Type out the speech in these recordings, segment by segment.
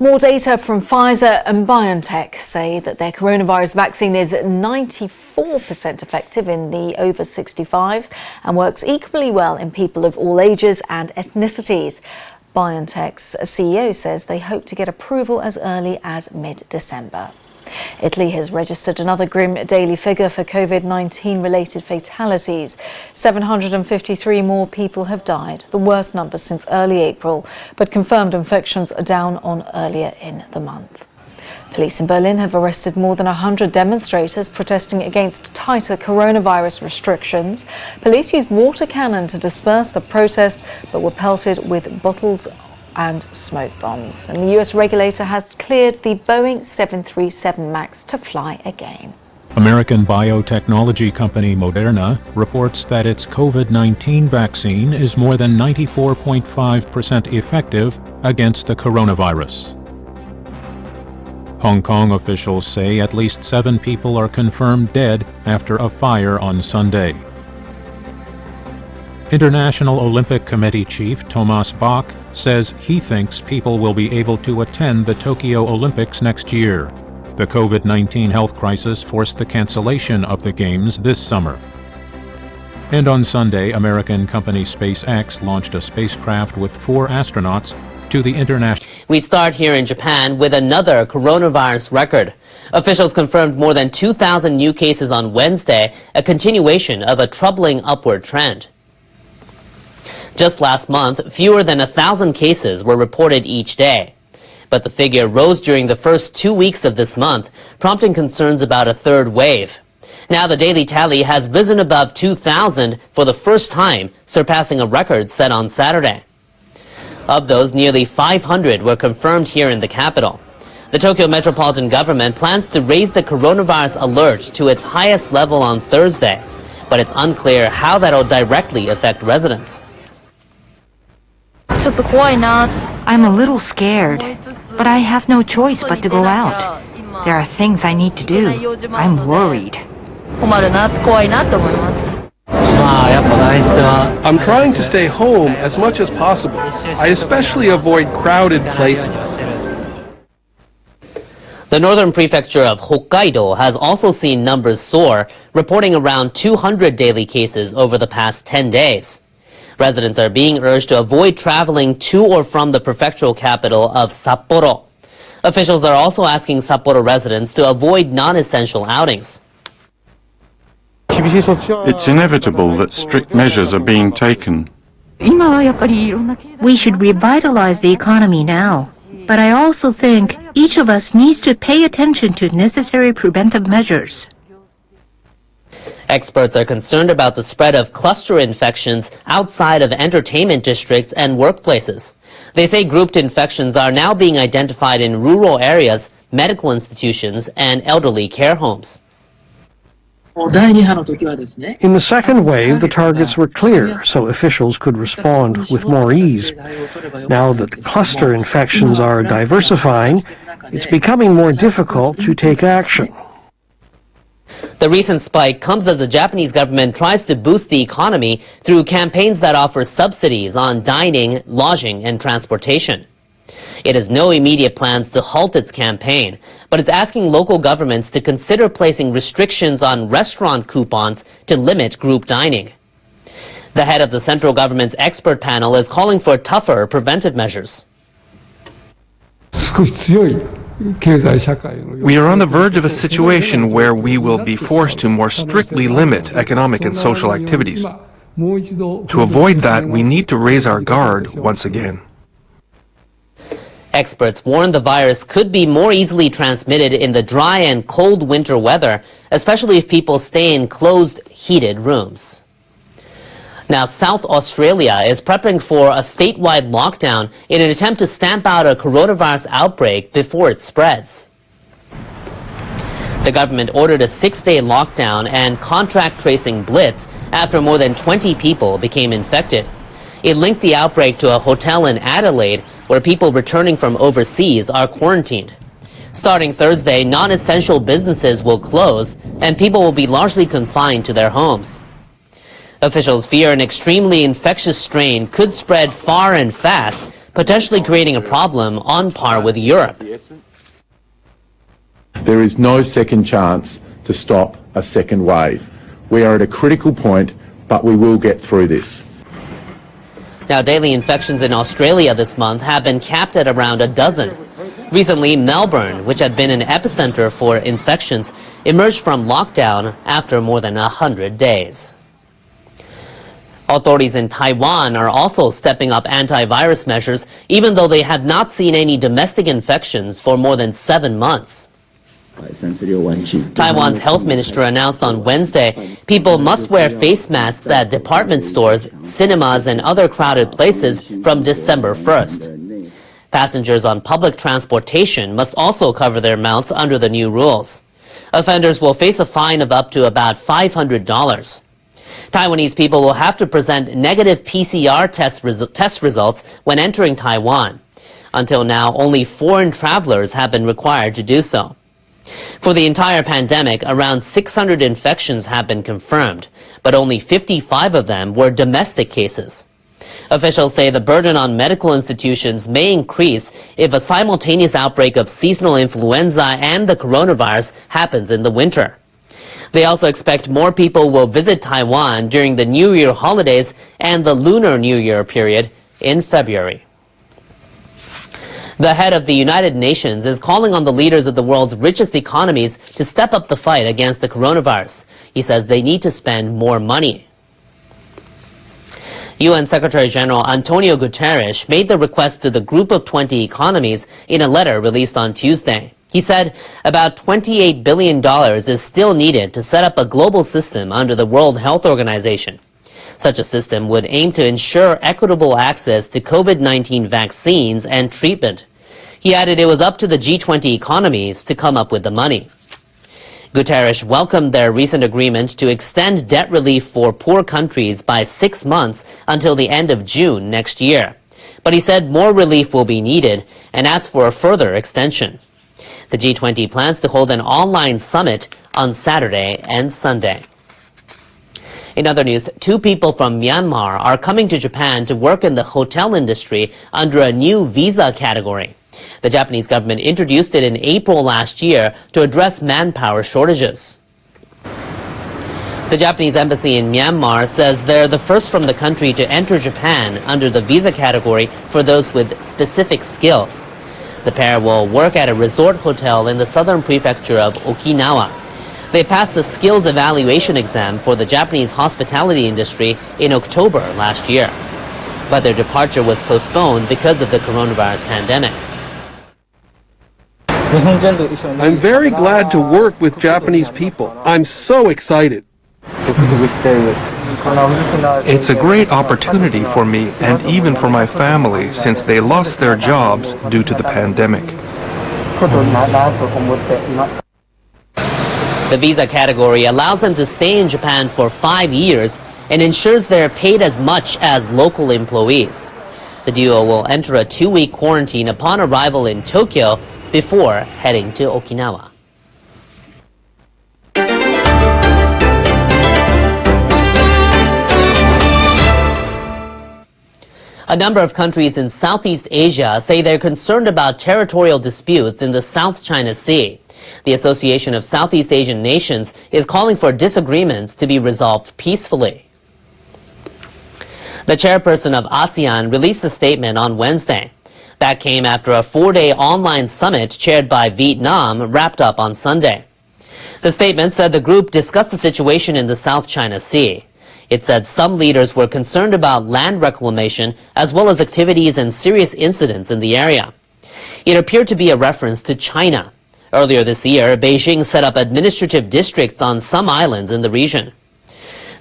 More data from Pfizer and BioNTech say that their coronavirus vaccine is 94% effective in the over 65s and works equally well in people of all ages and ethnicities. BioNTech's CEO says they hope to get approval as early as mid-December. Italy has registered another grim daily figure for COVID-19 related fatalities. 753 more people have died, the worst number since early April, but confirmed infections are down on earlier in the month. Police in Berlin have arrested more than 100 demonstrators protesting against tighter coronavirus restrictions. Police used water cannon to disperse the protest, but were pelted with bottles and smoke bombs. And the US regulator has cleared the Boeing 737 MAX to fly again. American biotechnology company Moderna reports that its COVID-19 vaccine is more than 94.5% effective against the coronavirus. Hong Kong officials say at least 7 people are confirmed dead after a fire on Sunday. International Olympic Committee Chief Thomas Bach says he thinks people will be able to attend the Tokyo Olympics next year. The COVID-19 health crisis forced the cancellation of the Games this summer. And on Sunday, American company SpaceX launched a spacecraft with 4 astronauts to the international... We start here in Japan with another coronavirus record. Officials confirmed more than 2,000 new cases on Wednesday, a continuation of a troubling upward trend. Just last month, fewer than 1,000 cases were reported each day. But the figure rose during the first 2 weeks of this month, prompting concerns about a third wave. Now the daily tally has risen above 2,000 for the first time, surpassing a record set on Saturday. Of those, nearly 500 were confirmed here in the capital. The Tokyo metropolitan government plans to raise the coronavirus alert to its highest level on Thursday, but it's unclear how that'll directly affect residents. I'm a little scared, but I have no choice but to go out. There are things I need to do. I'm worried. I'm trying to stay home as much as possible. I especially avoid crowded places. The northern prefecture of Hokkaido has also seen numbers soar, reporting around 200 daily cases over the past 10 days. Residents are being urged to avoid traveling to or from the prefectural capital of Sapporo. Officials are also asking Sapporo residents to avoid non-essential outings. It's inevitable that strict measures are being taken. We should revitalize the economy now, but I also think each of us needs to pay attention to necessary preventive measures. Experts are concerned about the spread of cluster infections outside of entertainment districts and workplaces. They say grouped infections are now being identified in rural areas, medical institutions, and elderly care homes. In the second wave, the targets were clear, so officials could respond with more ease. Now that cluster infections are diversifying, it's becoming more difficult to take action. The recent spike comes as the Japanese government tries to boost the economy through campaigns that offer subsidies on dining, lodging, and transportation. It has no immediate plans to halt its campaign, but it's asking local governments to consider placing restrictions on restaurant coupons to limit group dining. The head of the central government's expert panel is calling for tougher preventive measures. We are on the verge of a situation where we will be forced to more strictly limit economic and social activities. To avoid that, we need to raise our guard once again. Experts warn the virus could be more easily transmitted in the dry and cold winter weather, especially if people stay in closed, heated rooms. Now, South Australia is prepping for a statewide lockdown in an attempt to stamp out a coronavirus outbreak before it spreads. The government ordered a 6-day lockdown and contract tracing blitz after more than 20 people became infected. It linked the outbreak to a hotel in Adelaide where people returning from overseas are quarantined. Starting Thursday, non-essential businesses will close and people will be largely confined to their homes. Officials fear an extremely infectious strain could spread far and fast, potentially creating a problem on par with Europe. There is no second chance to stop a second wave. We are at a critical point, but we will get through this. Now, daily infections in Australia this month have been capped at around a dozen. Recently, Melbourne, which had been an epicenter for infections, emerged from lockdown after more than 100 days. Authorities in Taiwan are also stepping up antivirus measures, even though they have not seen any domestic infections for more than 7 months. Taiwan's health minister announced on Wednesday people must wear face masks at department stores, cinemas, and other crowded places from December 1st. Passengers on public transportation must also cover their mouths under the new rules. Offenders will face a fine of up to about $500. Taiwanese people will have to present negative PCR test results when entering Taiwan. Until now, only foreign travelers have been required to do so. For the entire pandemic, around 600 infections have been confirmed, but only 55 of them were domestic cases. Officials say the burden on medical institutions may increase if a simultaneous outbreak of seasonal influenza and the coronavirus happens in the winter. They also expect more people will visit Taiwan during the New Year holidays and the Lunar New Year period in February. The head of the United Nations is calling on the leaders of the world's richest economies to step up the fight against the coronavirus. He says they need to spend more money. UN Secretary General Antonio Guterres made the request to the Group of 20 economies in a letter released on Tuesday. He said about $28 billion is still needed to set up a global system under the World Health Organization. Such a system would aim to ensure equitable access to COVID-19 vaccines and treatment. He added it was up to the G20 economies to come up with the money. Guterres welcomed their recent agreement to extend debt relief for poor countries by 6 months until the end of June next year. But he said more relief will be needed and asked for a further extension. The G20 plans to hold an online summit on Saturday and Sunday. In other news, 2 people from Myanmar are coming to Japan to work in the hotel industry under a new visa category. The Japanese government introduced it in April last year to address manpower shortages. The Japanese embassy in Myanmar says they're the first from the country to enter Japan under the visa category for those with specific skills. The pair will work at a resort hotel in the southern prefecture of Okinawa. They passed the skills evaluation exam for the Japanese hospitality industry in October last year. But their departure was postponed because of the coronavirus pandemic. I'm very glad to work with Japanese people. I'm so excited. It's a great opportunity for me and even for my family since they lost their jobs due to the pandemic. The visa category allows them to stay in Japan for 5 years and ensures they're paid as much as local employees. The duo will enter a 2-week quarantine upon arrival in Tokyo before heading to Okinawa. A number of countries in Southeast Asia say they're concerned about territorial disputes in the South China Sea. The Association of Southeast Asian Nations is calling for disagreements to be resolved peacefully. The chairperson of ASEAN released a statement on Wednesday. That came after a 4-day online summit chaired by Vietnam wrapped up on Sunday. The statement said the group discussed the situation in the South China Sea. It said some leaders were concerned about land reclamation as well as activities and serious incidents in the area. It appeared to be a reference to China. Earlier this year, Beijing set up administrative districts on some islands in the region.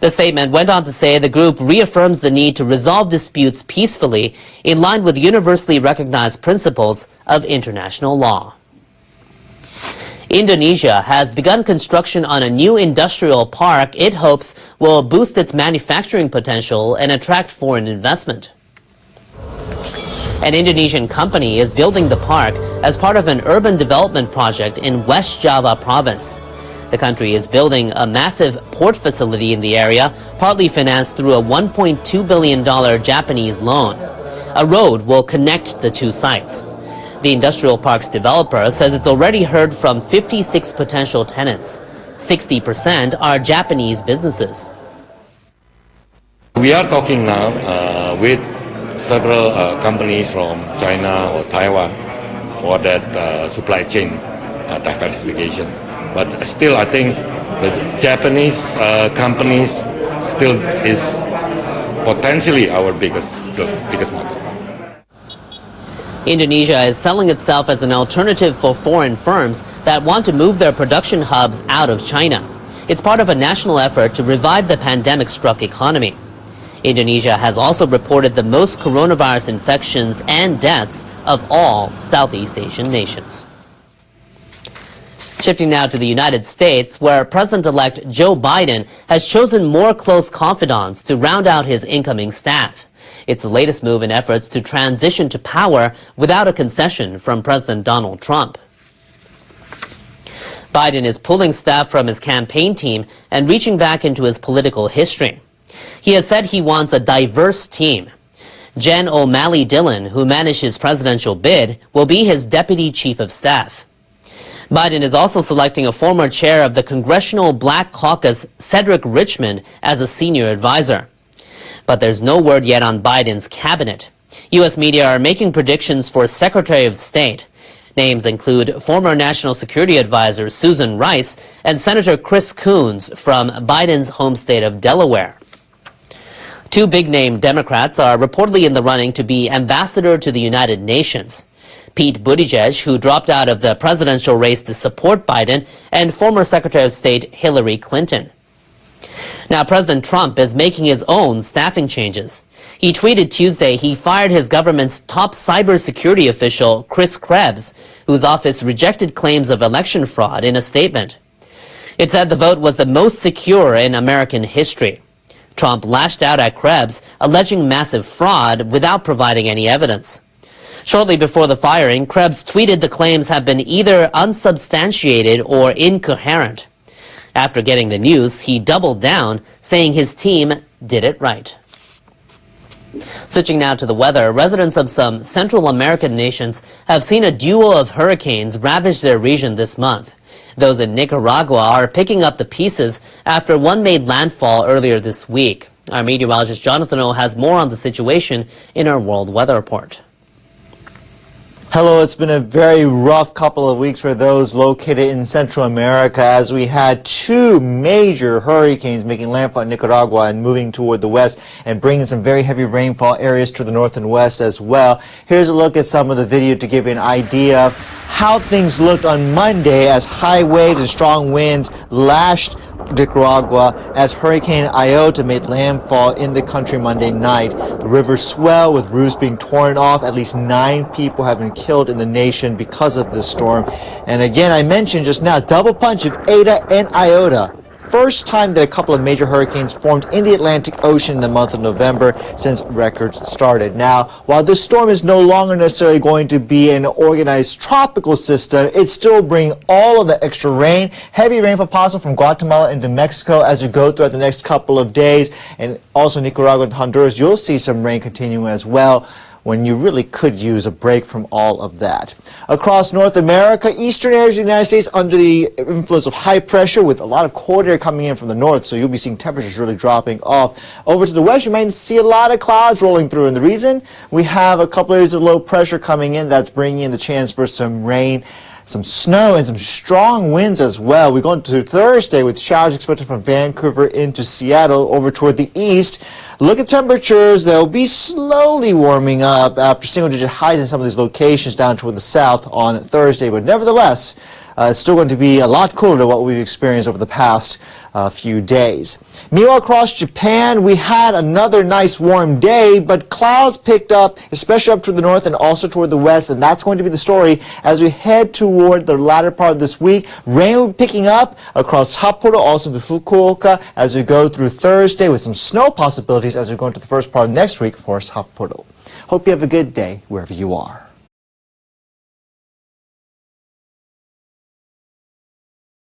The statement went on to say the group reaffirms the need to resolve disputes peacefully in line with universally recognized principles of international law. Indonesia has begun construction on a new industrial park it hopes will boost its manufacturing potential and attract foreign investment. An Indonesian company is building the park as part of an urban development project in West Java province. The country is building a massive port facility in the area, partly financed through a $1.2 billion Japanese loan. A road will connect the two sites. The industrial park's developer says it's already heard from 56 potential tenants. 60% are Japanese businesses. We are talking now with several companies from China or Taiwan for that supply chain diversification. But still, I think the Japanese companies still is potentially our biggest market. Indonesia is selling itself as an alternative for foreign firms that want to move their production hubs out of China. It's part of a national effort to revive the pandemic-struck economy. Indonesia has also reported the most coronavirus infections and deaths of all Southeast Asian nations. Shifting now to the United States, where President-elect Joe Biden has chosen more close confidants to round out his incoming staff. It's the latest move in efforts to transition to power without a concession from President Donald Trump. Biden is pulling staff from his campaign team and reaching back into his political history. He has said he wants a diverse team. Jen O'Malley Dillon, who managed his presidential bid, will be his deputy chief of staff. Biden is also selecting a former chair of the Congressional Black Caucus, Cedric Richmond, as a senior advisor. But there's no word yet on Biden's cabinet. U.S. media are making predictions for Secretary of State. Names include former National Security Advisor Susan Rice and Senator Chris Coons from Biden's home state of Delaware. Two big-name Democrats are reportedly in the running to be ambassador to the United Nations. Pete Buttigieg, who dropped out of the presidential race to support Biden, and former Secretary of State Hillary Clinton. Now, President Trump is making his own staffing changes. He tweeted Tuesday he fired his government's top cybersecurity official, Chris Krebs, whose office rejected claims of election fraud in a statement. It said the vote was the most secure in American history. Trump lashed out at Krebs, alleging massive fraud without providing any evidence. Shortly before the firing, Krebs tweeted the claims have been either unsubstantiated or incoherent. After getting the news, he doubled down, saying his team did it right. Switching now to the weather, residents of some Central American nations have seen a duo of hurricanes ravage their region this month. Those in Nicaragua are picking up the pieces after one made landfall earlier this week. Our meteorologist Jonathan O has more on the situation in our World Weather Report. Hello, it's been a very rough couple of weeks for those located in Central America as we had two major hurricanes making landfall in Nicaragua and moving toward the west and bringing some very heavy rainfall areas to the north and west as well. Here's a look at some of the video to give you an idea of how things looked on Monday as high waves and strong winds lashed Nicaragua as Hurricane Iota made landfall in the country Monday night. The rivers swell with roofs being torn off. At least 9 people have been killed in the nation because of this storm. And again, I mentioned just now, double punch of Eta and Iota. First time that a couple of major hurricanes formed in the Atlantic Ocean in the month of November since records started. Now, while this storm is no longer necessarily going to be an organized tropical system, it still brings all of the extra rain, heavy rainfall possible from Guatemala into Mexico as we go throughout the next couple of days. And also Nicaragua and Honduras, you'll see some rain continuing as well, when you really could use a break from all of that. Across North America, eastern areas of the United States under the influence of high pressure with a lot of cold air coming in from the north, so you'll be seeing temperatures really dropping off. Over to the west, you might see a lot of clouds rolling through, and the reason we have a couple areas of low pressure coming in that's bringing in the chance for some rain, some snow, and some strong winds as well. We're going to Thursday with showers expected from Vancouver into Seattle over toward the east. Look at temperatures. They'll be slowly warming up after single-digit highs in some of these locations down toward the south on Thursday. But nevertheless, it's still going to be a lot cooler than what we've experienced over the past few days. Meanwhile, across Japan, we had another nice warm day, but clouds picked up, especially up to the north and also toward the west, and that's going to be the story as we head toward the latter part of this week. Rain will be picking up across Sapporo, also to Fukuoka, as we go through Thursday, with some snow possibilities as we go into the first part of next week for Sapporo. Hope you have a good day wherever you are.